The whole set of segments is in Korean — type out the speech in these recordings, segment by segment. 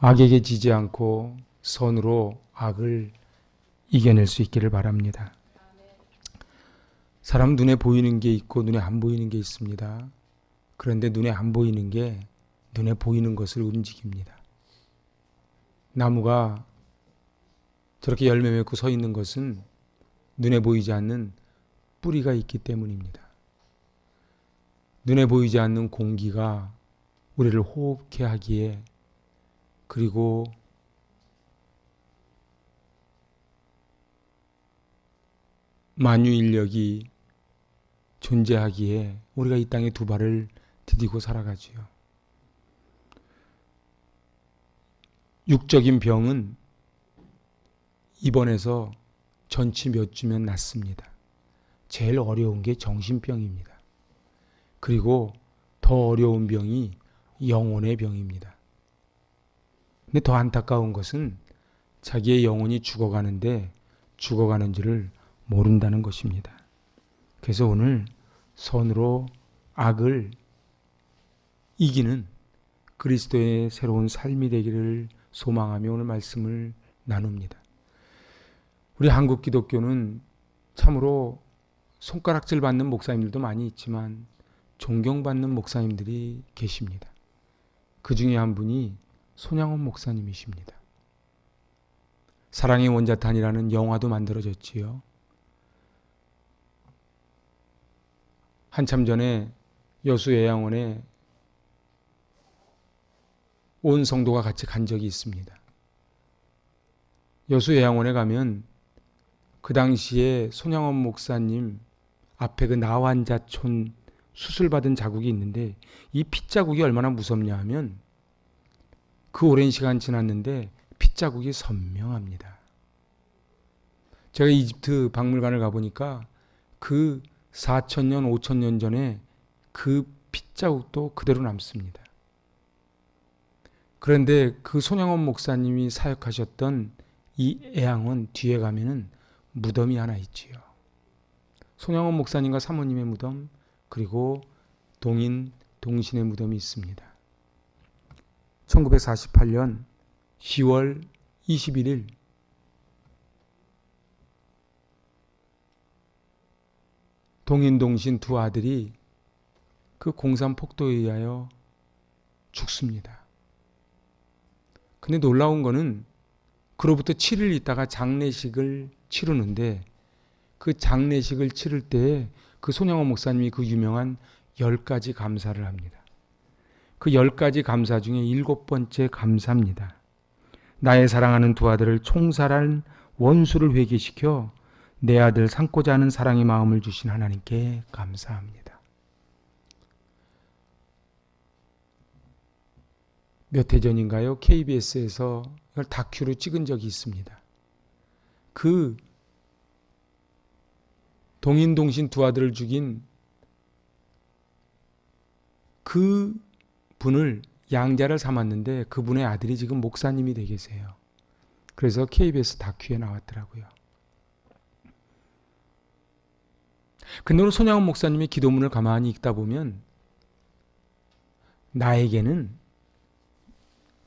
악에게 지지 않고 선으로 악을 이겨낼 수 있기를 바랍니다. 사람 눈에 보이는 게 있고 눈에 안 보이는 게 있습니다. 그런데 눈에 안 보이는 게 눈에 보이는 것을 움직입니다. 나무가 저렇게 열매 맺고 서 있는 것은 눈에 보이지 않는 뿌리가 있기 때문입니다. 눈에 보이지 않는 공기가 우리를 호흡케 하기에, 그리고 만유인력이 존재하기에 우리가 이 땅에 두 발을 디디고 살아가지요. 육적인 병은 입원해서 전치 몇 주면 낫습니다. 제일 어려운 게 정신병입니다. 그리고 더 어려운 병이 영혼의 병입니다. 근데 더 안타까운 것은 자기의 영혼이 죽어가는데 죽어가는 줄을 모른다는 것입니다. 그래서 오늘 선으로 악을 이기는 그리스도의 새로운 삶이 되기를 소망하며 오늘 말씀을 나눕니다. 우리 한국 기독교는 참으로 손가락질 받는 목사님들도 많이 있지만 존경받는 목사님들이 계십니다. 그 중에 한 분이 손양원 목사님이십니다. 사랑의 원자탄이라는 영화도 만들어졌지요. 한참 전에 여수예양원에 온 성도가 같이 간 적이 있습니다. 여수예양원에 가면 그 당시에 손양원 목사님 앞에 그 나환자촌 수술받은 자국이 있는데, 이 핏자국이 얼마나 무섭냐 하면 그 오랜 시간 지났는데 핏자국이 선명합니다. 제가 이집트 박물관을 가보니까 그 4,000년, 5,000년 전에 그 핏자국도 그대로 남습니다. 그런데 그 손양원 목사님이 사역하셨던 이 애양원 뒤에 가면은 무덤이 하나 있지요. 손양원 목사님과 사모님의 무덤, 그리고 동신의 무덤이 있습니다. 1948년 10월 21일 동신 두 아들이 그 공산폭도에 의하여 죽습니다. 근데 놀라운 거는 그로부터 7일 있다가 장례식을 치르는데, 그 장례식을 치를 때에 그 손양원 목사님이 그 유명한 10가지 감사를 합니다. 그 10가지 감사 중에 7번째 감사입니다. 나의 사랑하는 두 아들을 총살한 원수를 회개시켜 내 아들 삼고자 하는 사랑의 마음을 주신 하나님께 감사합니다. 몇 해 전인가요? KBS에서 이걸 다큐로 찍은 적이 있습니다. 그 동신 두 아들을 죽인 그 분을 양자를 삼았는데 그분의 아들이 지금 목사님이 되 계세요. 그래서 KBS 다큐에 나왔더라고요. 근데 오늘 손양원 목사님의 기도문을 가만히 읽다 보면 나에게는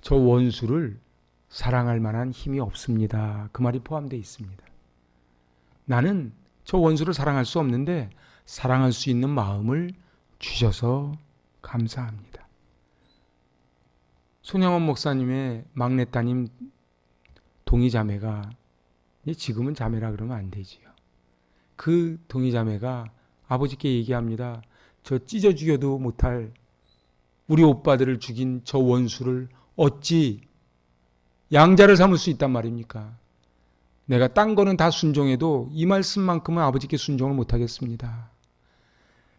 저 원수를 사랑할 만한 힘이 없습니다. 그 말이 포함되어 있습니다. 나는 저 원수를 사랑할 수 없는데 사랑할 수 있는 마음을 주셔서 감사합니다. 손양원 목사님의 막내 따님 동이자매가, 지금은 자매라 그러면 안 되지요. 그 동이자매가 아버지께 얘기합니다. 저 찢어 죽여도 못할 우리 오빠들을 죽인 저 원수를 어찌 양자를 삼을 수 있단 말입니까? 내가 딴 거는 다 순종해도 이 말씀만큼은 아버지께 순종을 못하겠습니다.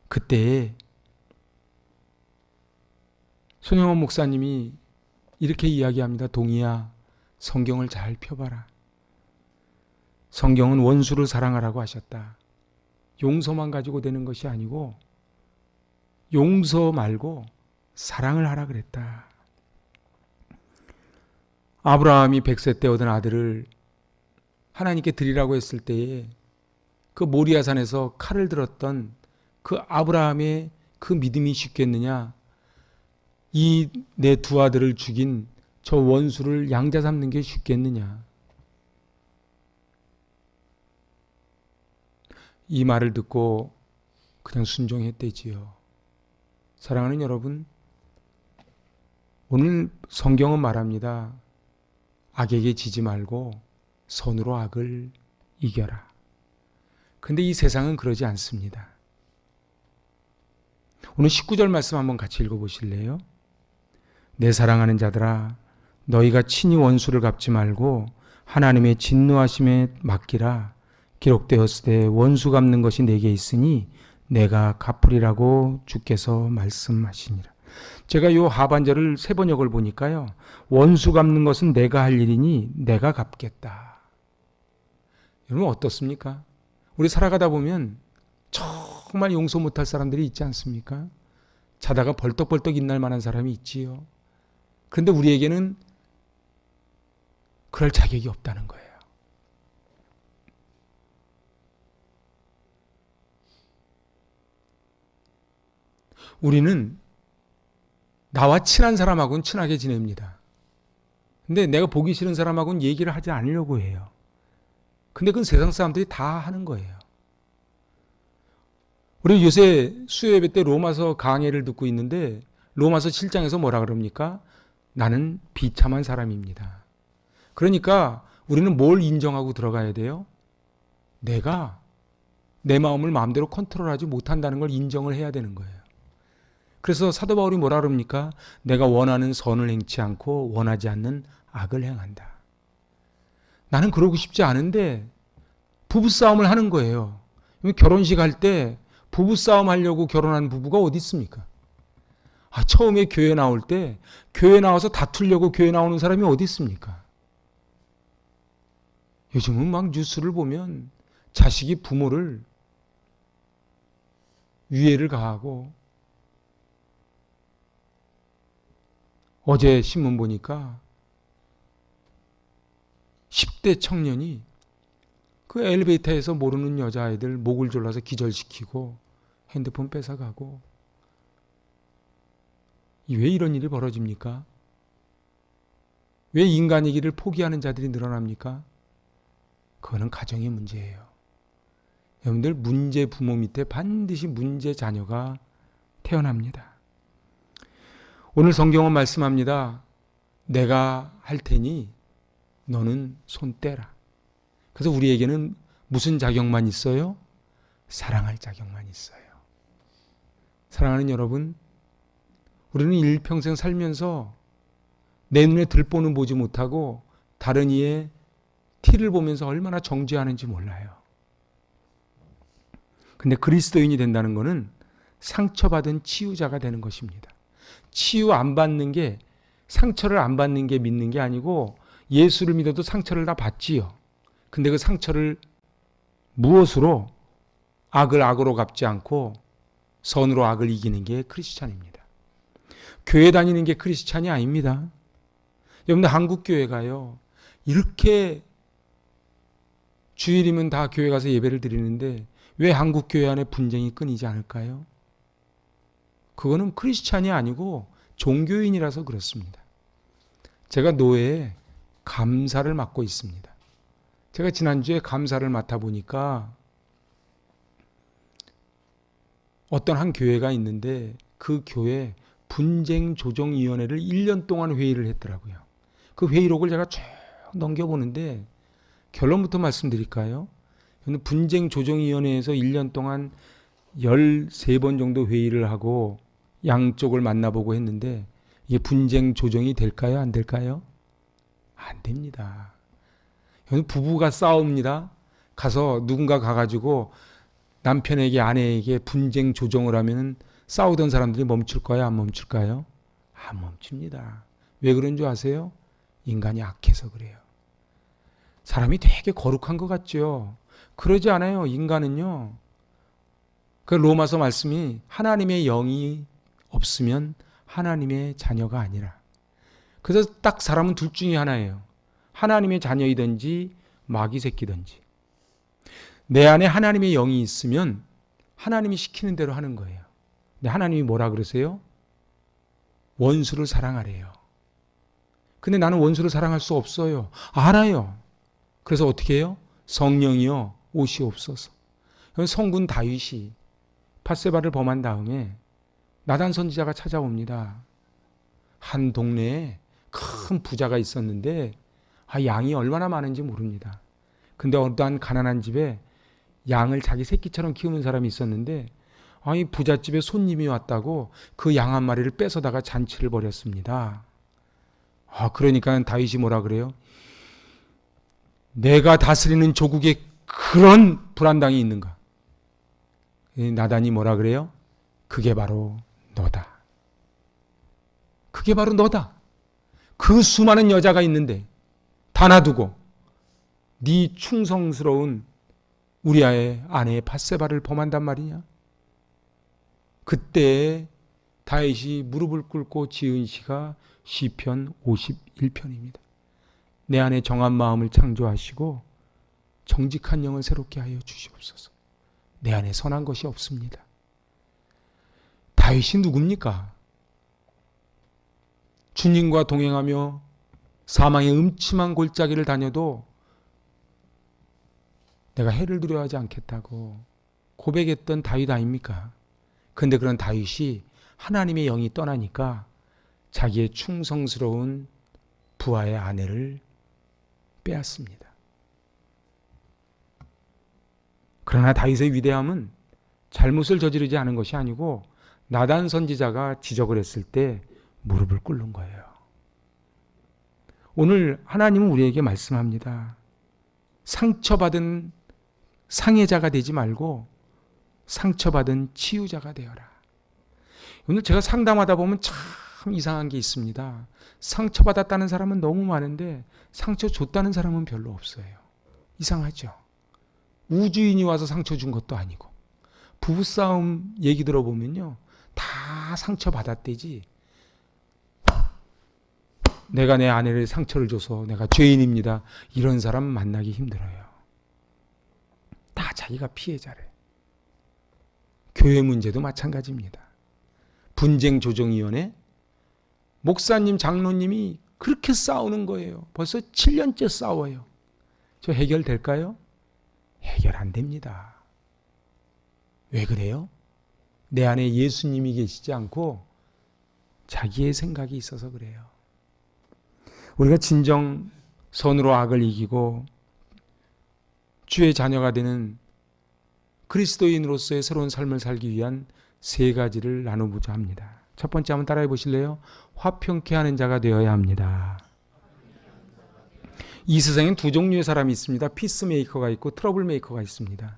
그때 손양원 목사님이 이렇게 이야기합니다. 동이야, 성경을 잘 펴봐라. 성경은 원수를 사랑하라고 하셨다. 용서만 가지고 되는 것이 아니고 용서 말고 사랑을 하라 그랬다. 아브라함이 100세 때 얻은 아들을 하나님께 드리라고 했을 때에 그 모리아산에서 칼을 들었던 그 아브라함의 그 믿음이 쉽겠느냐? 이 내 두 아들을 죽인 저 원수를 양자 삼는 게 쉽겠느냐. 이 말을 듣고 그냥 순종했대지요. 사랑하는 여러분, 오늘 성경은 말합니다. 악에게 지지 말고 선으로 악을 이겨라. 근데 이 세상은 그러지 않습니다. 오늘 19절 말씀 한번 같이 읽어보실래요? 내 사랑하는 자들아, 너희가 친히 원수를 갚지 말고 하나님의 진노하심에 맡기라. 기록되었으되 원수 갚는 것이 내게 있으니 내가 갚으리라고 주께서 말씀하시니라. 제가 요 하반절을 세 번역을 보니까요. 원수 갚는 것은 내가 할 일이니 내가 갚겠다. 여러분 어떻습니까? 우리 살아가다 보면 정말 용서 못할 사람들이 있지 않습니까? 자다가 벌떡벌떡 일어날 만한 사람이 있지요. 그런데 우리에게는 그럴 자격이 없다는 거예요. 우리는 나와 친한 사람하고는 친하게 지냅니다. 근데 내가 보기 싫은 사람하고는 얘기를 하지 않으려고 해요. 근데 그건 세상 사람들이 다 하는 거예요. 우리 요새 수요예배 때 로마서 강해를 듣고 있는데 로마서 7장에서 뭐라 그럽니까? 나는 비참한 사람입니다. 그러니까 우리는 뭘 인정하고 들어가야 돼요? 내가 내 마음을 마음대로 컨트롤하지 못한다는 걸 인정을 해야 되는 거예요. 그래서 사도 바울이 뭐라 그럽니까? 내가 원하는 선을 행치 않고 원하지 않는 악을 행한다. 나는 그러고 싶지 않은데 부부싸움을 하는 거예요. 결혼식 할 때 부부싸움 하려고 결혼한 부부가 어디 있습니까? 처음에 교회 나올 때 교회 나와서 다투려고 교회 나오는 사람이 어디 있습니까? 요즘은 막 뉴스를 보면 자식이 부모를 위해를 가하고 어제 신문 보니까 10대 청년이 그 엘리베이터에서 모르는 여자아이들 목을 졸라서 기절시키고 핸드폰 뺏어가고 왜 이런 일이 벌어집니까? 왜 인간이기를 포기하는 자들이 늘어납니까? 그거는 가정의 문제예요. 여러분들 문제 부모 밑에 반드시 문제 자녀가 태어납니다. 오늘 성경은 말씀합니다. 내가 할 테니 너는 손 떼라. 그래서 우리에게는 무슨 자격만 있어요? 사랑할 자격만 있어요. 사랑하는 여러분, 우리는 일평생 살면서 내 눈에 들보는 보지 못하고 다른 이의 티를 보면서 얼마나 정죄하는지 몰라요. 근데 그리스도인이 된다는 것은 상처받은 치유자가 되는 것입니다. 치유 안 받는 게, 상처를 안 받는 게 믿는 게 아니고 예수를 믿어도 상처를 다 받지요. 근데 그 상처를 무엇으로? 악을 악으로 갚지 않고 선으로 악을 이기는 게 크리스찬입니다. 교회 다니는 게 크리스찬이 아닙니다. 여러분들 한국 교회가요, 이렇게 주일이면 다 교회 가서 예배를 드리는데 왜 한국 교회 안에 분쟁이 끊이지 않을까요? 그거는 크리스찬이 아니고 종교인이라서 그렇습니다. 제가 노예에 감사를 맡고 있습니다. 제가 지난주에 감사를 맡아보니까 어떤 한 교회가 있는데 그 교회 분쟁조정위원회를 1년 동안 회의를 했더라고요. 그 회의록을 제가 쭉 넘겨보는데 결론부터 말씀드릴까요? 분쟁조정위원회에서 1년 동안 13번 정도 회의를 하고 양쪽을 만나보고 했는데 이게 분쟁 조정이 될까요? 안 될까요? 안 됩니다. 부부가 싸웁니다. 가서 누군가 가가지고 남편에게 아내에게 분쟁 조정을 하면 싸우던 사람들이 멈출까요? 안 멈출까요? 안 멈춥니다. 왜 그런 줄 아세요? 인간이 악해서 그래요. 사람이 되게 거룩한 것 같죠? 그러지 않아요. 인간은요. 그 로마서 말씀이 하나님의 영이 없으면 하나님의 자녀가 아니라. 그래서 딱 사람은 둘 중에 하나예요. 하나님의 자녀이든지 마귀 새끼든지. 내 안에 하나님의 영이 있으면 하나님이 시키는 대로 하는 거예요. 근데 하나님이 뭐라 그러세요? 원수를 사랑하래요. 근데 나는 원수를 사랑할 수 없어요. 알아요. 그래서 어떻게 해요? 성령이여 오시옵소서. 성군 다윗이 밧세바를 범한 다음에 나단 선지자가 찾아옵니다. 한 동네에 큰 부자가 있었는데 양이 얼마나 많은지 모릅니다. 근데 어떠한 가난한 집에 양을 자기 새끼처럼 키우는 사람이 있었는데 이 부잣집에 손님이 왔다고 그 양 한 마리를 뺏어다가 잔치를 벌였습니다. 그러니까 다윗이 뭐라 그래요? 내가 다스리는 조국에 그런 불안당이 있는가? 나단이 뭐라 그래요? 그게 바로 너다. 그게 바로 너다. 그 수많은 여자가 있는데 다 놔두고 네 충성스러운 우리아의 아내의 밧세바를 범한단 말이냐? 그때 다윗이 무릎을 꿇고 지은 시가 시편 51편입니다. 내 안에 정한 마음을 창조하시고 정직한 영을 새롭게 하여 주시옵소서. 내 안에 선한 것이 없습니다. 다윗이 누굽니까? 주님과 동행하며 사망의 음침한 골짜기를 다녀도 내가 해를 두려워하지 않겠다고 고백했던 다윗 아닙니까? 그런데 그런 다윗이 하나님의 영이 떠나니까 자기의 충성스러운 부하의 아내를 빼앗습니다. 그러나 다윗의 위대함은 잘못을 저지르지 않은 것이 아니고 나단 선지자가 지적을 했을 때 무릎을 꿇는 거예요. 오늘 하나님은 우리에게 말씀합니다. 상처받은 상해자가 되지 말고 상처받은 치유자가 되어라. 오늘 제가 상담하다 보면 참 이상한 게 있습니다. 상처받았다는 사람은 너무 많은데 상처 줬다는 사람은 별로 없어요. 이상하죠? 우주인이 와서 상처 준 것도 아니고 부부싸움 얘기 들어보면요. 다 상처받았대지. 내가 내 아내를 상처를 줘서 내가 죄인입니다. 이런 사람 만나기 힘들어요. 다 자기가 피해자래. 교회 문제도 마찬가지입니다. 분쟁조정위원회 목사님, 장로님이 그렇게 싸우는 거예요. 벌써 7년째 싸워요. 저 해결될까요? 해결 안 됩니다. 왜 그래요? 내 안에 예수님이 계시지 않고 자기의 생각이 있어서 그래요. 우리가 진정 선으로 악을 이기고 주의 자녀가 되는 그리스도인으로서의 새로운 삶을 살기 위한 세 가지를 나눠보자 합니다. 첫 번째 한번 따라해 보실래요? 화평케 하는 자가 되어야 합니다. 이 세상엔 두 종류의 사람이 있습니다. 피스메이커가 있고 트러블메이커가 있습니다.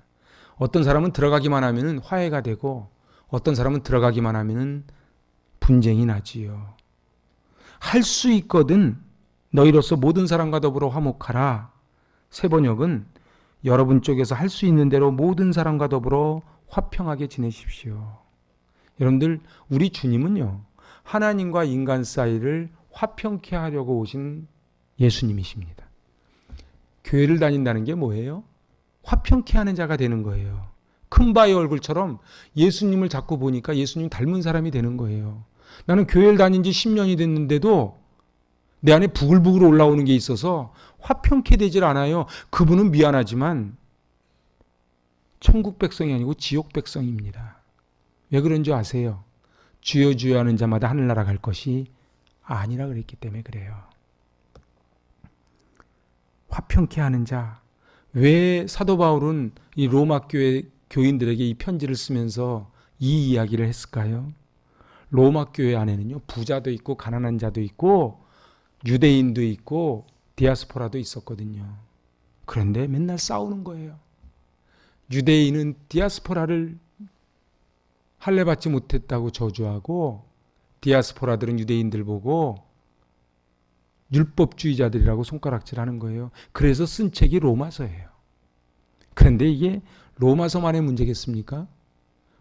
어떤 사람은 들어가기만 하면 화해가 되고 어떤 사람은 들어가기만 하면 분쟁이 나지요. 할 수 있거든 너희로서 모든 사람과 더불어 화목하라. 세번역은 여러분 쪽에서 할 수 있는 대로 모든 사람과 더불어 화평하게 지내십시오. 여러분들 우리 주님은요. 하나님과 인간 사이를 화평케 하려고 오신 예수님이십니다. 교회를 다닌다는 게 뭐예요? 화평케 하는 자가 되는 거예요. 큰바의 얼굴처럼 예수님을 자꾸 보니까 예수님 닮은 사람이 되는 거예요. 나는 교회를 다닌 지 10년이 됐는데도 내 안에 부글부글 올라오는 게 있어서 화평케 되질 않아요. 그분은 미안하지만 천국 백성이 아니고 지옥 백성입니다. 왜 그런 줄 아세요? 주여 주여 하는 자마다 하늘나라 갈 것이 아니라 그랬기 때문에 그래요. 화평케 하는 자. 왜 사도 바울은 이 로마 교회 교인들에게 이 편지를 쓰면서 이 이야기를 했을까요? 로마 교회 안에는요. 부자도 있고 가난한 자도 있고 유대인도 있고 디아스포라도 있었거든요. 그런데 맨날 싸우는 거예요. 유대인은 디아스포라를 할례받지 못했다고 저주하고 디아스포라들은 유대인들 보고 율법주의자들이라고 손가락질하는 거예요. 그래서 쓴 책이 로마서예요. 그런데 이게 로마서만의 문제겠습니까?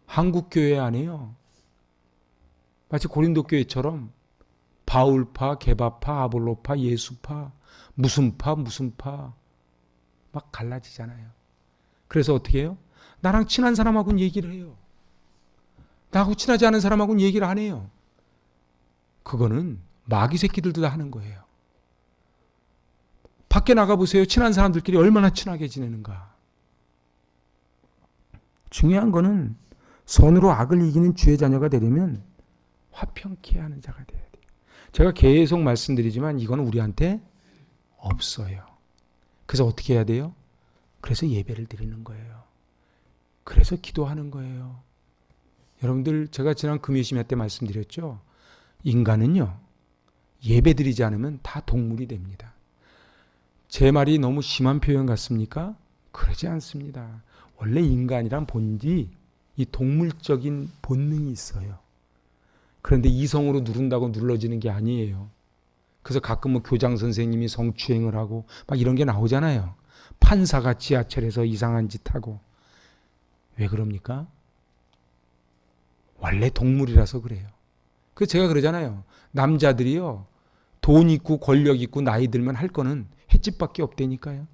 한국 교회 안에요. 마치 고린도 교회처럼 바울파, 게바파, 아볼로파, 예수파, 무슨 파 막 갈라지잖아요. 그래서 어떻게 해요? 나랑 친한 사람하고는 얘기를 해요. 나하고 친하지 않은 사람하고는 얘기를 안 해요. 그거는 마귀 새끼들도 다 하는 거예요. 밖에 나가보세요. 친한 사람들끼리 얼마나 친하게 지내는가. 중요한 거는 선으로 악을 이기는 주의 자녀가 되려면 화평케 하는 자가 돼야 돼요. 제가 계속 말씀드리지만 이거는 우리한테 없어요. 그래서 어떻게 해야 돼요? 그래서 예배를 드리는 거예요. 그래서 기도하는 거예요. 여러분들, 제가 지난 금요심야 때 말씀드렸죠. 인간은요, 예배 드리지 않으면 다 동물이 됩니다. 제 말이 너무 심한 표현 같습니까? 그러지 않습니다. 원래 인간이란 본디 이 동물적인 본능이 있어요. 그런데 이성으로 누른다고 눌러지는 게 아니에요. 그래서 가끔 뭐 교장 선생님이 성추행을 하고 막 이런 게 나오잖아요. 판사가 지하철에서 이상한 짓 하고. 왜 그럽니까? 원래 동물이라서 그래요. 그래서 제가 그러잖아요. 남자들이요, 돈 있고 권력 있고 나이 들면 할 거는 횟집밖에 없다니까요.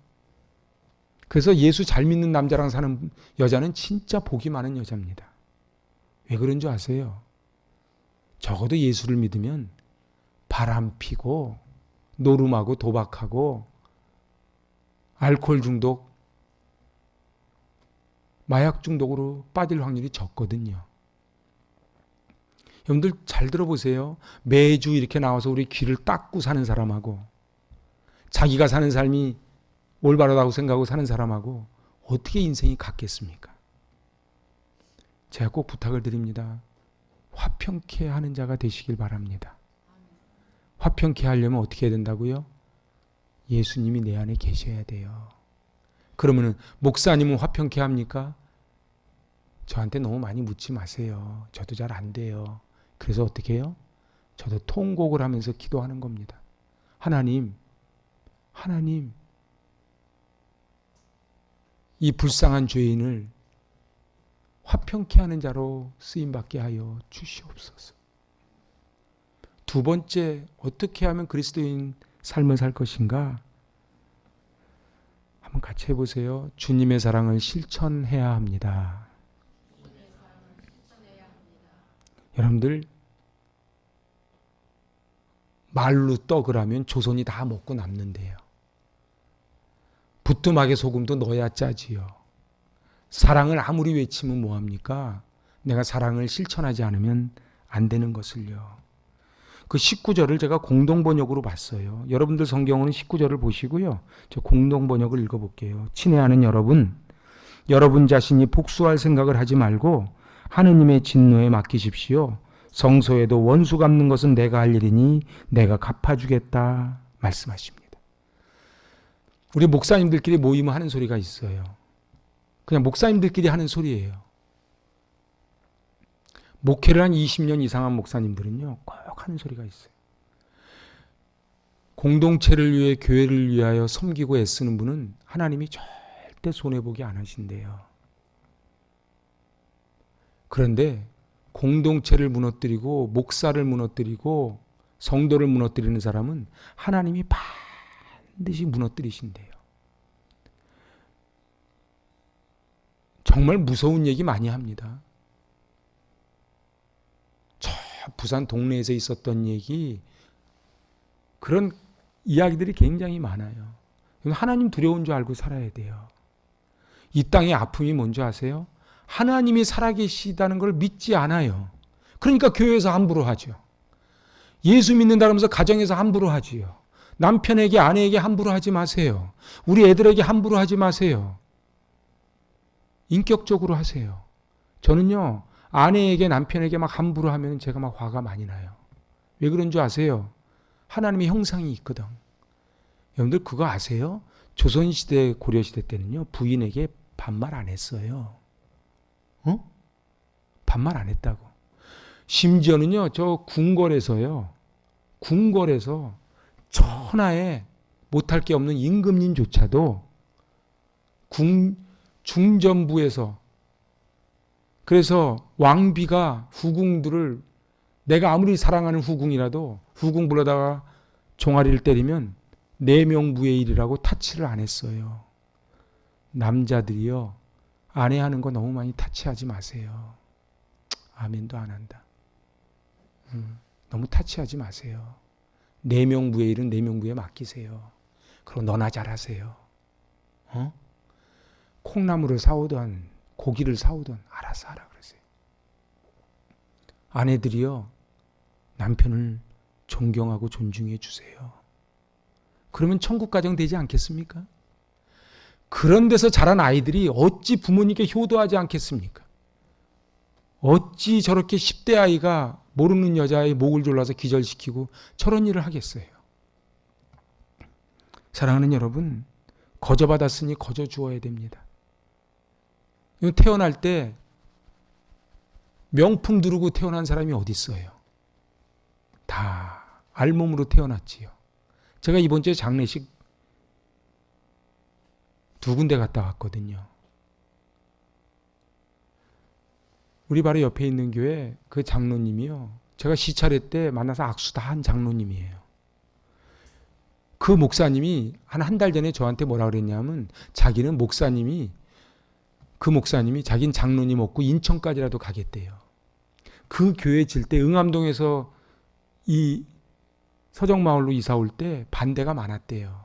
그래서 예수 잘 믿는 남자랑 사는 여자는 진짜 복이 많은 여자입니다. 왜 그런 줄 아세요? 적어도 예수를 믿으면 바람 피고 노름하고 도박하고 알코올 중독, 마약 중독으로 빠질 확률이 적거든요. 여러분들 잘 들어보세요. 매주 이렇게 나와서 우리 귀를 닦고 사는 사람하고 자기가 사는 삶이 올바르다고 생각하고 사는 사람하고 어떻게 인생이 같겠습니까? 제가 꼭 부탁을 드립니다. 화평케 하는 자가 되시길 바랍니다. 화평케 하려면 어떻게 해야 된다고요? 예수님이 내 안에 계셔야 돼요. 그러면은 목사님은 화평케 합니까? 저한테 너무 많이 묻지 마세요. 저도 잘 안 돼요. 그래서 어떻게 해요? 저도 통곡을 하면서 기도하는 겁니다. 하나님, 이 불쌍한 죄인을 화평케 하는 자로 쓰임받게 하여 주시옵소서. 두 번째, 어떻게 하면 그리스도인 삶을 살 것인가? 한번 같이 해보세요. 주님의 사랑을 실천해야 합니다. 여러분들, 말로 떡을 하면 조선이 다 먹고 남는데요. 부뚜막에 소금도 넣어야 짜지요. 사랑을 아무리 외치면 뭐합니까? 내가 사랑을 실천하지 않으면 안 되는 것을요. 그 19절을 제가 공동번역으로 봤어요. 여러분들 성경으로는 19절을 보시고요. 저 공동번역을 읽어볼게요. 친애하는 여러분, 여러분 자신이 복수할 생각을 하지 말고 하느님의 진노에 맡기십시오. 성소에도 원수 갚는 것은 내가 할 일이니 내가 갚아주겠다 말씀하십니다. 우리 목사님들끼리 모이면 하는 소리가 있어요. 그냥 목사님들끼리 하는 소리예요. 목회를 한 20년 이상한 목사님들은요, 꼭 하는 소리가 있어요. 공동체를 위해 교회를 위하여 섬기고 애쓰는 분은 하나님이 절대 손해보기 안 하신대요. 그런데 공동체를 무너뜨리고 목사를 무너뜨리고 성도를 무너뜨리는 사람은 하나님이 반드시 무너뜨리신대요. 정말 무서운 얘기 많이 합니다. 저 부산 동네에서 있었던 얘기, 그런 이야기들이 굉장히 많아요. 하나님 두려운 줄 알고 살아야 돼요. 이 땅의 아픔이 뭔지 아세요? 하나님이 살아계시다는 걸 믿지 않아요. 그러니까 교회에서 함부로 하죠. 예수 믿는다 그러면서 가정에서 함부로 하지요. 남편에게 아내에게 함부로 하지 마세요. 우리 애들에게 함부로 하지 마세요. 인격적으로 하세요. 저는요, 아내에게 남편에게 막 함부로 하면 제가 막 화가 많이 나요. 왜 그런 줄 아세요? 하나님의 형상이 있거든. 여러분들 그거 아세요? 조선시대 고려시대 때는요, 부인에게 반말 안 했어요. 반말 안 했다고. 심지어는요, 저 궁궐에서요, 궁궐에서 천하에 못할 게 없는 임금님조차도 중전부에서, 그래서 왕비가 후궁들을, 내가 아무리 사랑하는 후궁이라도 후궁 불러다가 종아리를 때리면 내명부의 일이라고 타치를 안 했어요. 남자들이요, 아내 하는 거 너무 많이 타치하지 마세요. 아멘도 안 한다. 너무 타치하지 마세요. 내명부의 일은 내명부에 맡기세요. 그리고 너나 잘하세요. 콩나물을 사오던 고기를 사오던 알아서 하라 그러세요. 아내들이요, 남편을 존경하고 존중해 주세요. 그러면 천국 가정 되지 않겠습니까? 그런 데서 자란 아이들이 어찌 부모님께 효도하지 않겠습니까? 어찌 저렇게 10대 아이가 모르는 여자의 목을 졸라서 기절시키고 저런 일을 하겠어요? 사랑하는 여러분, 거저받았으니 거저 주어야 됩니다. 태어날 때 명품 두르고 태어난 사람이 어디 있어요? 다 알몸으로 태어났지요. 제가 이번 주에 장례식 2군데 갔다 왔거든요. 우리 바로 옆에 있는 교회 그 장로님이요, 제가 시차례 때 만나서 악수 다 한 장로님이에요. 그 목사님이 한 달 전에 저한테 뭐라 그랬냐면, 자기는 그 목사님이 자기는 장로님 없고 인천까지라도 가겠대요. 그 교회 질 때 응암동에서 이 서정마을로 이사 올 때 반대가 많았대요.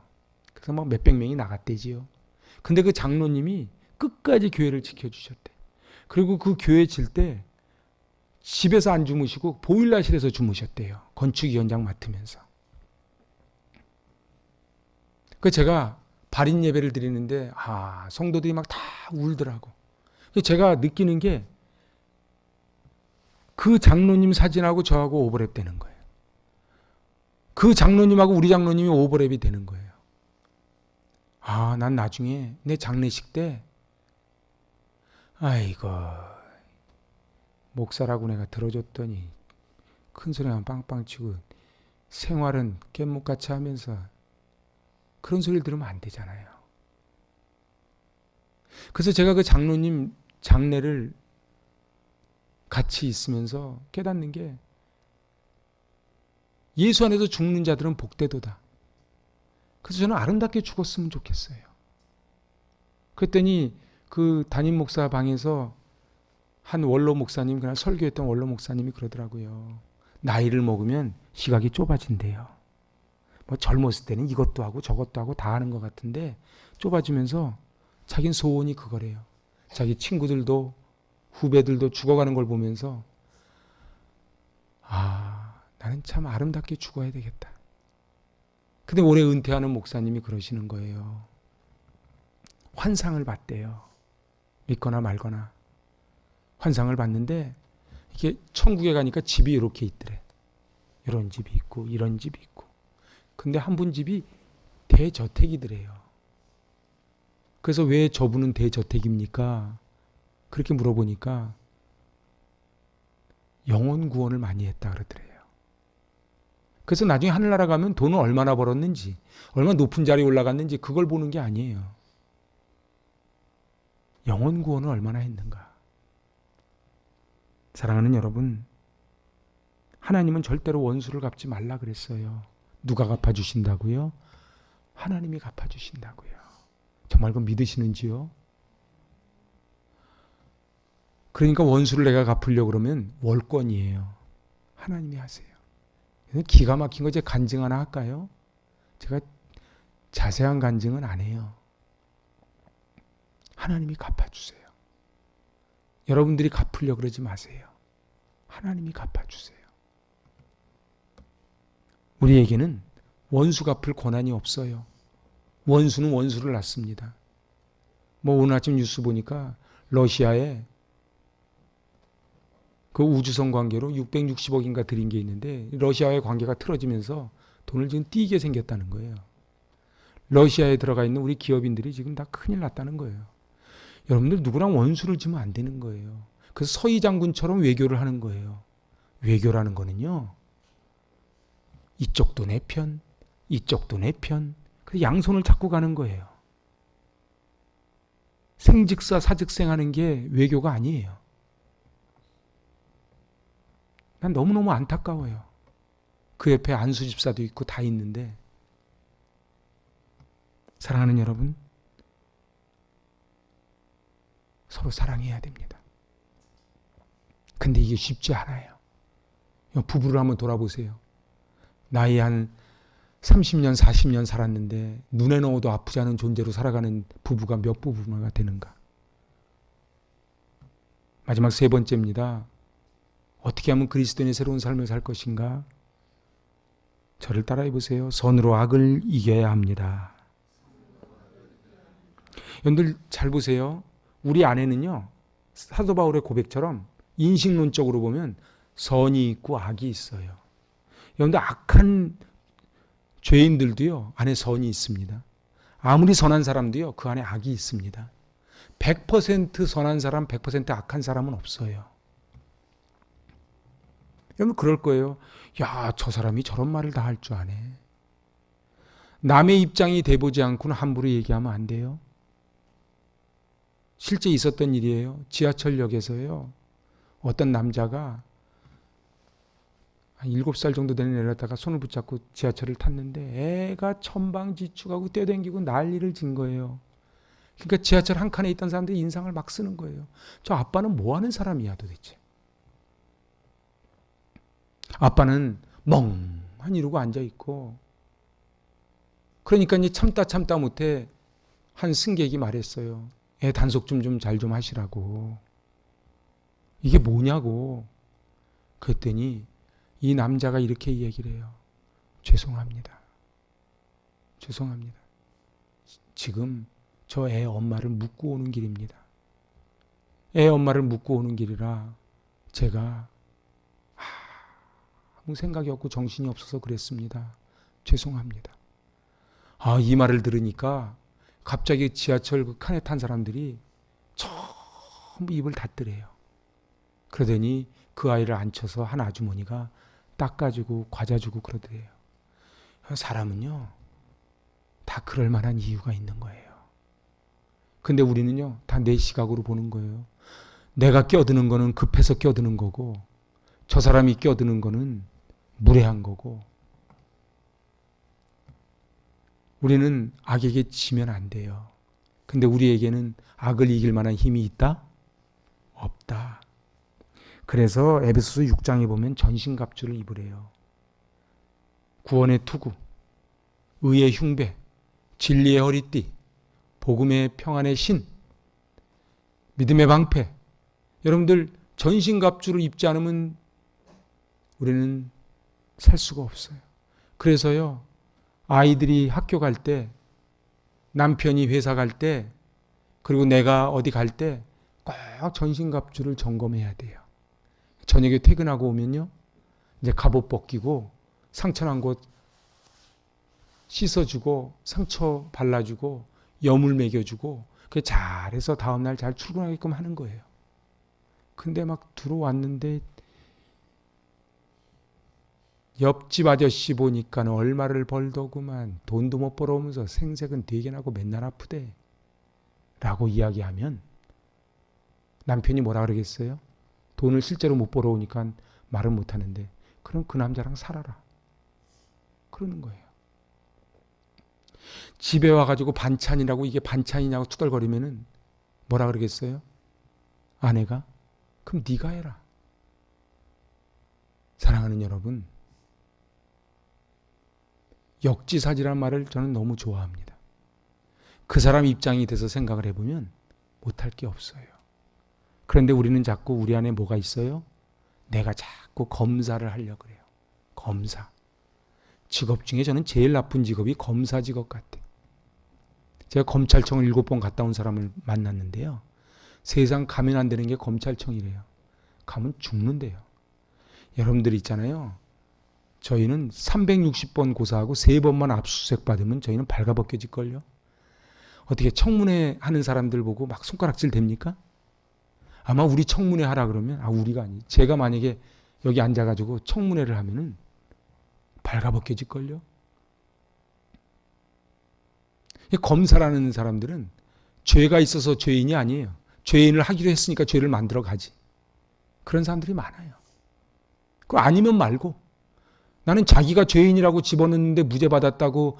그래서 막 몇백 명이 나갔대지요. 근데 그 장로님이 끝까지 교회를 지켜주셨대. 그리고 그 교회 질 때 집에서 안 주무시고 보일러실에서 주무셨대요. 건축위원장 맡으면서. 그 제가 발인 예배를 드리는데 성도들이 막 다 울더라고. 제가 느끼는 게 그 장로님 사진하고 저하고 오버랩 되는 거예요. 그 장로님하고 우리 장로님이 오버랩이 되는 거예요. 난 나중에 내 장례식 때 아이고, 목사라고 내가 들어줬더니 큰 소리만 빵빵 치고 생활은 깻묵같이 하면서 그런 소리를 들으면 안 되잖아요. 그래서 제가 그 장로님 장례를 같이 있으면서 깨닫는 게, 예수 안에서 죽는 자들은 복되도다. 그래서 저는 아름답게 죽었으면 좋겠어요. 그랬더니 그 담임 목사 방에서 한 원로 목사님, 그날 설교했던 원로 목사님이 그러더라고요. 나이를 먹으면 시각이 좁아진대요. 뭐 젊었을 때는 이것도 하고 저것도 하고 다 하는 것 같은데 좁아지면서 자기는 소원이 그거래요. 자기 친구들도 후배들도 죽어가는 걸 보면서 나는 참 아름답게 죽어야 되겠다. 근데 올해 은퇴하는 목사님이 그러시는 거예요. 환상을 봤대요. 믿거나 말거나. 환상을 봤는데 이게 천국에 가니까 집이 이렇게 있더래. 이런 집이 있고 이런 집이 있고. 근데 한 분 집이 대저택이더래요. 그래서 왜 저분은 대저택입니까? 그렇게 물어보니까 영혼 구원을 많이 했다 그러더래요. 그래서 나중에 하늘나라 가면 돈을 얼마나 벌었는지, 얼마나 높은 자리에 올라갔는지 그걸 보는 게 아니에요. 영혼 구원을 얼마나 했는가. 사랑하는 여러분, 하나님은 절대로 원수를 갚지 말라 그랬어요. 누가 갚아주신다고요? 하나님이 갚아주신다고요. 정말 그거 믿으시는지요? 그러니까 원수를 내가 갚으려고 그러면 월권이에요. 하나님이 하세요. 기가 막힌 거 제가 간증 하나 할까요? 제가 자세한 간증은 안 해요. 하나님이 갚아주세요. 여러분들이 갚으려고 그러지 마세요. 하나님이 갚아주세요. 우리에게는 원수 갚을 권한이 없어요. 원수는 원수를 낳습니다. 오늘 아침 뉴스 보니까 러시아에 그 우주선 관계로 660억인가 들인 게 있는데 러시아와의 관계가 틀어지면서 돈을 지금 띄게 생겼다는 거예요. 러시아에 들어가 있는 우리 기업인들이 지금 다 큰일 났다는 거예요. 여러분들 누구랑 원수를 지면 안 되는 거예요. 그래서 서희 장군처럼 외교를 하는 거예요. 외교라는 거는요, 이쪽도 내 편, 이쪽도 내 편, 그래서 양손을 잡고 가는 거예요. 생직사 사직생 하는 게 외교가 아니에요. 난 너무너무 안타까워요. 그 옆에 안수 집사도 있고 다 있는데. 사랑하는 여러분, 서로 사랑해야 됩니다. 근데 이게 쉽지 않아요. 부부를 한번 돌아보세요. 나이 한 30년, 40년 살았는데 눈에 넣어도 아프지 않은 존재로 살아가는 부부가 몇 부부가 되는가? 마지막 세 번째입니다. 어떻게 하면 그리스도인의 새로운 삶을 살 것인가? 저를 따라해 보세요. 선으로 악을 이겨야 합니다. 여러분들 잘 보세요. 우리 안에는요, 사도 바울의 고백처럼 인식론적으로 보면 선이 있고 악이 있어요. 여러분들 악한 죄인들도요, 안에 선이 있습니다. 아무리 선한 사람도요, 그 안에 악이 있습니다. 100% 선한 사람, 100% 악한 사람은 없어요. 여러분 그럴 거예요. 야, 저 사람이 저런 말을 다 할 줄 아네. 남의 입장이 돼보지 않고는 함부로 얘기하면 안 돼요. 실제 있었던 일이에요. 지하철역에서요, 어떤 남자가 한 7살 정도 되는 애를 갖다가 손을 붙잡고 지하철을 탔는데 애가 천방지축하고 뛰어다니고 난리를 진 거예요. 그러니까 지하철 한 칸에 있던 사람들이 인상을 막 쓰는 거예요. 저 아빠는 뭐 하는 사람이야 도대체. 아빠는 멍하니 이러고 앉아있고, 그러니까 이제 참다 못해 한 승객이 말했어요. 애 단속 좀 잘 좀 하시라고. 이게 뭐냐고. 그랬더니 이 남자가 이렇게 얘기를 해요. 죄송합니다. 지금 저 애 엄마를 묻고 오는 길입니다. 애 엄마를 묻고 오는 길이라 제가 아무 생각이 없고 정신이 없어서 그랬습니다. 죄송합니다. 이 말을 들으니까 갑자기 지하철 그 칸에 탄 사람들이 전부 입을 닫더래요. 그러더니 그 아이를 앉혀서 한 아주머니가 닦아주고 과자 주고 그러더래요. 사람은요, 다 그럴 만한 이유가 있는 거예요. 근데 우리는요, 다 내 시각으로 보는 거예요. 내가 껴드는 거는 급해서 껴드는 거고, 저 사람이 껴드는 거는 무례한 거고, 우리는 악에게 지면 안 돼요. 근데 우리에게는 악을 이길 만한 힘이 있다? 없다. 그래서 에베소서 6장에 보면 전신갑주를 입으래요. 구원의 투구, 의의 흉배, 진리의 허리띠, 복음의 평안의 신, 믿음의 방패. 여러분들 전신갑주를 입지 않으면 우리는 살 수가 없어요. 그래서요, 아이들이 학교 갈 때, 남편이 회사 갈 때, 그리고 내가 어디 갈 때 꼭 전신갑주를 점검해야 돼요. 저녁에 퇴근하고 오면요, 이제 갑옷 벗기고 상처난 곳 씻어주고 상처 발라주고 여물 먹여주고, 그게 잘해서 다음날 잘 출근하게끔 하는 거예요. 근데 막 들어왔는데 옆집 아저씨 보니까 얼마를 벌더구만, 돈도 못 벌어오면서 생색은 되게 나고 맨날 아프대 라고 이야기하면 남편이 뭐라 그러겠어요? 돈을 실제로 못 벌어오니까 말은 못하는데, 그럼 그 남자랑 살아라 그러는 거예요. 집에 와가지고 반찬이라고, 이게 반찬이냐고 투덜거리면은 뭐라 그러겠어요? 아내가? 그럼 네가 해라. 사랑하는 여러분, 역지사지란 말을 저는 너무 좋아합니다. 그 사람 입장이 돼서 생각을 해보면 못할 게 없어요. 그런데 우리는 자꾸 우리 안에 뭐가 있어요? 내가 자꾸 검사를 하려고 그래요. 검사. 직업 중에 저는 제일 나쁜 직업이 검사 직업 같아요. 제가 검찰청을 7번 갔다 온 사람을 만났는데요, 세상 가면 안 되는 게 검찰청이래요. 가면 죽는데요. 여러분들 있잖아요, 저희는 360번 고사하고 3번만 압수수색 받으면 저희는 발가벗겨질걸요. 어떻게 청문회 하는 사람들 보고 막 손가락질 됩니까? 아마 우리 청문회 하라 그러면, 우리가 아니, 제가 만약에 여기 앉아가지고 청문회를 하면은 발가벗겨질걸요. 검사라는 사람들은 죄가 있어서 죄인이 아니에요. 죄인을 하기로 했으니까 죄를 만들어 가지. 그런 사람들이 많아요. 그거 아니면 말고, 나는 자기가 죄인이라고 집어넣는데 무죄 받았다고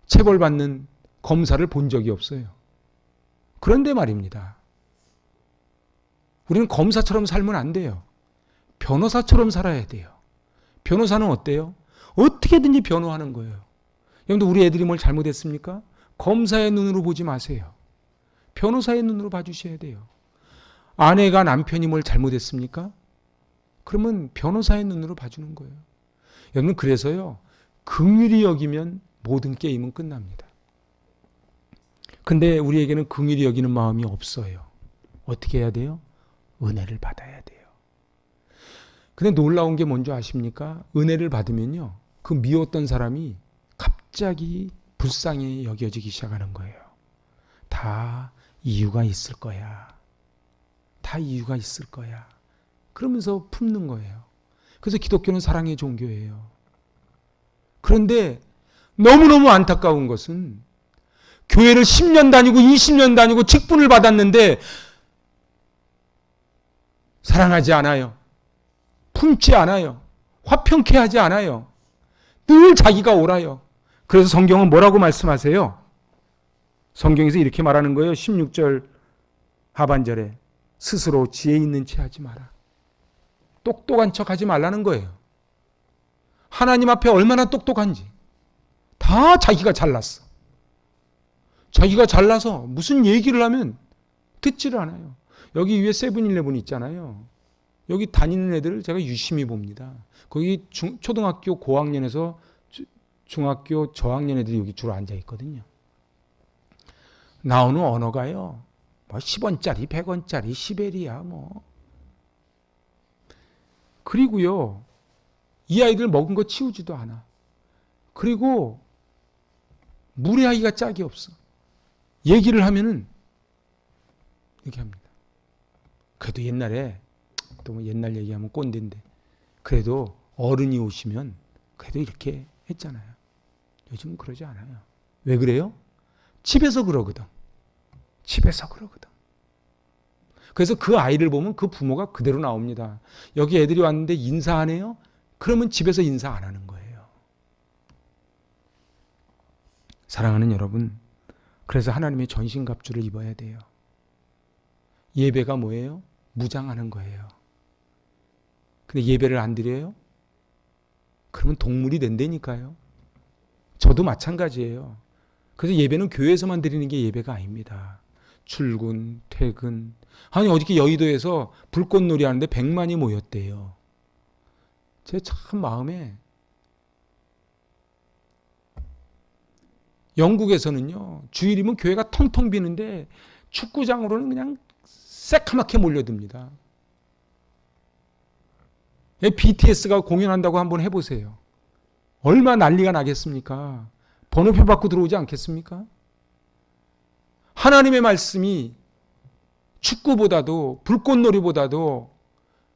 체벌받는 검사를 본 적이 없어요. 그런데 말입니다, 우리는 검사처럼 살면 안 돼요. 변호사처럼 살아야 돼요. 변호사는 어때요? 어떻게든지 변호하는 거예요. 여러분들 우리 애들이 뭘 잘못했습니까? 검사의 눈으로 보지 마세요. 변호사의 눈으로 봐주셔야 돼요. 아내가 남편이 뭘 잘못했습니까? 그러면 변호사의 눈으로 봐주는 거예요. 여러분 그래서요. 긍휼히 여기면 모든 게임은 끝납니다. 근데 우리에게는 긍휼히 여기는 마음이 없어요. 어떻게 해야 돼요? 은혜를 받아야 돼요. 근데 놀라운 게 뭔지 아십니까? 은혜를 받으면요. 그 미웠던 사람이 갑자기 불쌍히 여겨지기 시작하는 거예요. 다 이유가 있을 거야. 다 이유가 있을 거야. 그러면서 품는 거예요. 그래서 기독교는 사랑의 종교예요. 그런데 너무너무 안타까운 것은 교회를 10년 다니고 20년 다니고 직분을 받았는데 사랑하지 않아요. 품지 않아요. 화평케 하지 않아요. 늘 자기가 옳아요. 그래서 성경은 뭐라고 말씀하세요? 성경에서 이렇게 말하는 거예요. 16절 하반절에 스스로 지혜 있는 체 하지 마라. 똑똑한 척 하지 말라는 거예요. 하나님 앞에 얼마나 똑똑한지 다 자기가 잘났어. 자기가 잘나서 무슨 얘기를 하면 듣지를 않아요. 여기 위에 세븐일레븐 있잖아요. 여기 다니는 애들을 제가 유심히 봅니다. 거기 초등학교 고학년에서 중학교 저학년 애들이 여기 주로 앉아 있거든요. 나오는 언어가요. 뭐 10원짜리, 100원짜리, 시베리아 뭐. 그리고요. 이 아이들 먹은 거 치우지도 않아. 그리고 무례하기가 짝이 없어. 얘기를 하면은 이렇게 합니다. 그래도 옛날에 또 뭐 옛날 얘기하면 꼰대인데 그래도 어른이 오시면 그래도 이렇게 했잖아요. 요즘은 그러지 않아요. 왜 그래요? 집에서 그러거든. 집에서 그러거든. 그래서 그 아이를 보면 그 부모가 그대로 나옵니다. 여기 애들이 왔는데 인사 안 해요? 그러면 집에서 인사 안 하는 거예요. 사랑하는 여러분, 그래서 하나님의 전신갑주를 입어야 돼요. 예배가 뭐예요? 무장하는 거예요. 근데 예배를 안 드려요? 그러면 동물이 된다니까요. 저도 마찬가지예요. 그래서 예배는 교회에서만 드리는 게 예배가 아닙니다. 출근, 퇴근. 아니 어저께 여의도에서 불꽃놀이 하는데 100만이 모였대요. 제 참 마음에 영국에서는요. 주일이면 교회가 텅텅 비는데 축구장으로는 그냥 새카맣게 몰려듭니다. BTS가 공연한다고 한번 해보세요. 얼마 난리가 나겠습니까? 번호표 받고 들어오지 않겠습니까? 하나님의 말씀이 축구보다도 불꽃놀이보다도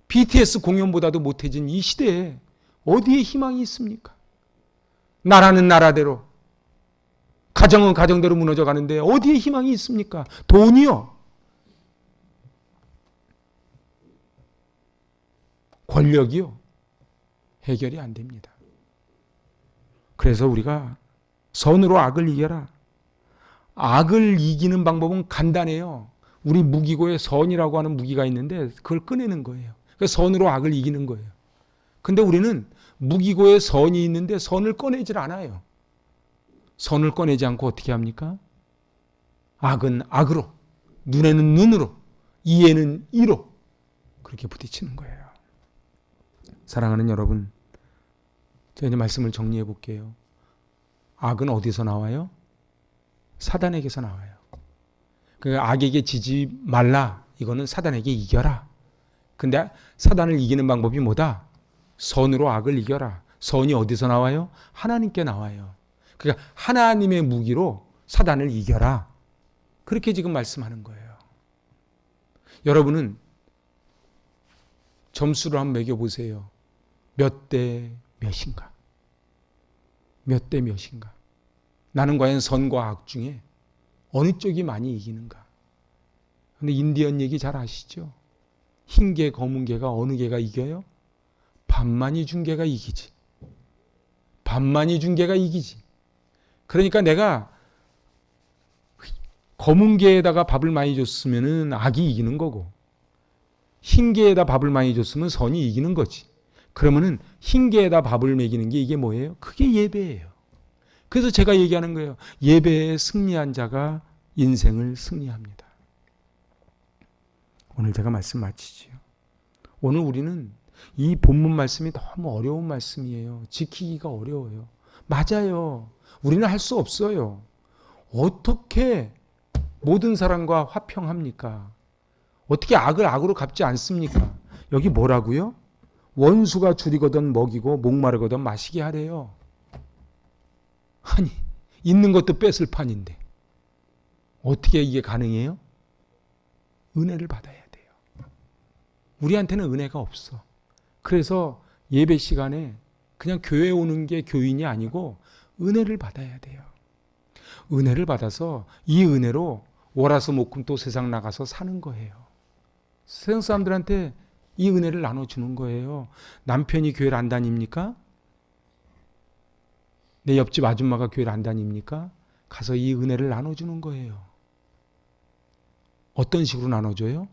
BTS 공연보다도 못해진 이 시대에 어디에 희망이 있습니까? 나라는 나라대로 가정은 가정대로 무너져 가는데 어디에 희망이 있습니까? 돈이요. 권력이요. 해결이 안 됩니다. 그래서 우리가 선으로 악을 이겨라. 악을 이기는 방법은 간단해요. 우리 무기고에 선이라고 하는 무기가 있는데 그걸 꺼내는 거예요. 그래서 선으로 악을 이기는 거예요. 근데 우리는 무기고에 선이 있는데 선을 꺼내질 않아요. 선을 꺼내지 않고 어떻게 합니까? 악은 악으로, 눈에는 눈으로, 이에는 이로 그렇게 부딪히는 거예요. 사랑하는 여러분, 제가 이제 말씀을 정리해 볼게요. 악은 어디서 나와요? 사단에게서 나와요. 그러니까 악에게 지지 말라. 이거는 사단에게 이겨라. 근데 사단을 이기는 방법이 뭐다? 선으로 악을 이겨라. 선이 어디서 나와요? 하나님께 나와요. 그러니까 하나님의 무기로 사단을 이겨라. 그렇게 지금 말씀하는 거예요. 여러분은 점수를 한번 매겨보세요. 몇 대 몇인가? 몇 대 몇인가? 나는 과연 선과 악 중에 어느 쪽이 많이 이기는가? 근데 인디언 얘기 잘 아시죠? 흰 개, 검은 개가 어느 개가 이겨요? 밥많이 준 개가 이기지. 밥많이 준 개가 이기지. 그러니까 내가 검은 개에다가 밥을 많이 줬으면 악이 이기는 거고 흰 개에다 밥을 많이 줬으면 선이 이기는 거지. 그러면은 흰개에다 밥을 먹이는 게 이게 뭐예요? 그게 예배예요. 그래서 제가 얘기하는 거예요. 예배에 승리한 자가 인생을 승리합니다. 오늘 제가 말씀 마치지요. 오늘 우리는 이 본문 말씀이 너무 어려운 말씀이에요. 지키기가 어려워요. 맞아요. 우리는 할 수 없어요. 어떻게 모든 사람과 화평합니까? 어떻게 악을 악으로 갚지 않습니까? 여기 뭐라고요? 원수가 줄이거든 먹이고 목마르거든 마시게 하래요. 아니, 있는 것도 뺏을 판인데 어떻게 이게 가능해요? 은혜를 받아야 돼요. 우리한테는 은혜가 없어. 그래서 예배 시간에 그냥 교회 오는 게 교인이 아니고 은혜를 받아야 돼요. 은혜를 받아서 이 은혜로 월화수목금 또 세상 나가서 사는 거예요. 세상 사람들한테 이 은혜를 나눠주는 거예요. 남편이 교회를 안 다닙니까? 내 옆집 아줌마가 교회를 안 다닙니까? 가서 이 은혜를 나눠주는 거예요. 어떤 식으로 나눠줘요?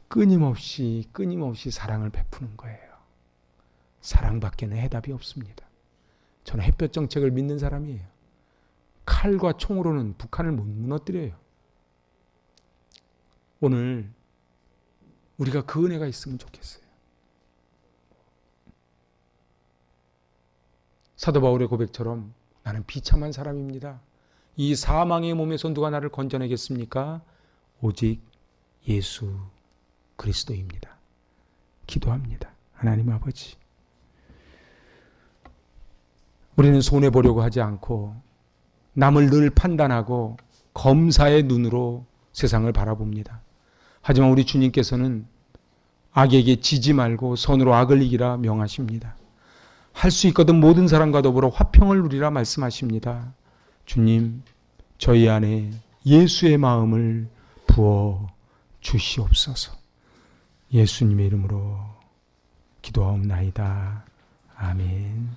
끊임없이 사랑을 베푸는 거예요. 사랑밖에는 해답이 없습니다. 저는 햇볕 정책을 믿는 사람이에요. 칼과 총으로는 북한을 못 무너뜨려요. 오늘 우리가 그 은혜가 있으면 좋겠어요. 사도 바울의 고백처럼 나는 비참한 사람입니다. 이 사망의 몸에서 누가 나를 건져내겠습니까? 오직 예수 그리스도입니다. 기도합니다. 하나님 아버지, 우리는 손해보려고 하지 않고 남을 늘 판단하고 검사의 눈으로 세상을 바라봅니다. 하지만 우리 주님께서는 악에게 지지 말고 선으로 악을 이기라 명하십니다. 할 수 있거든 모든 사람과 더불어 화평을 누리라 말씀하십니다. 주님, 저희 안에 예수의 마음을 부어 주시옵소서. 예수님의 이름으로 기도하옵나이다. 아멘.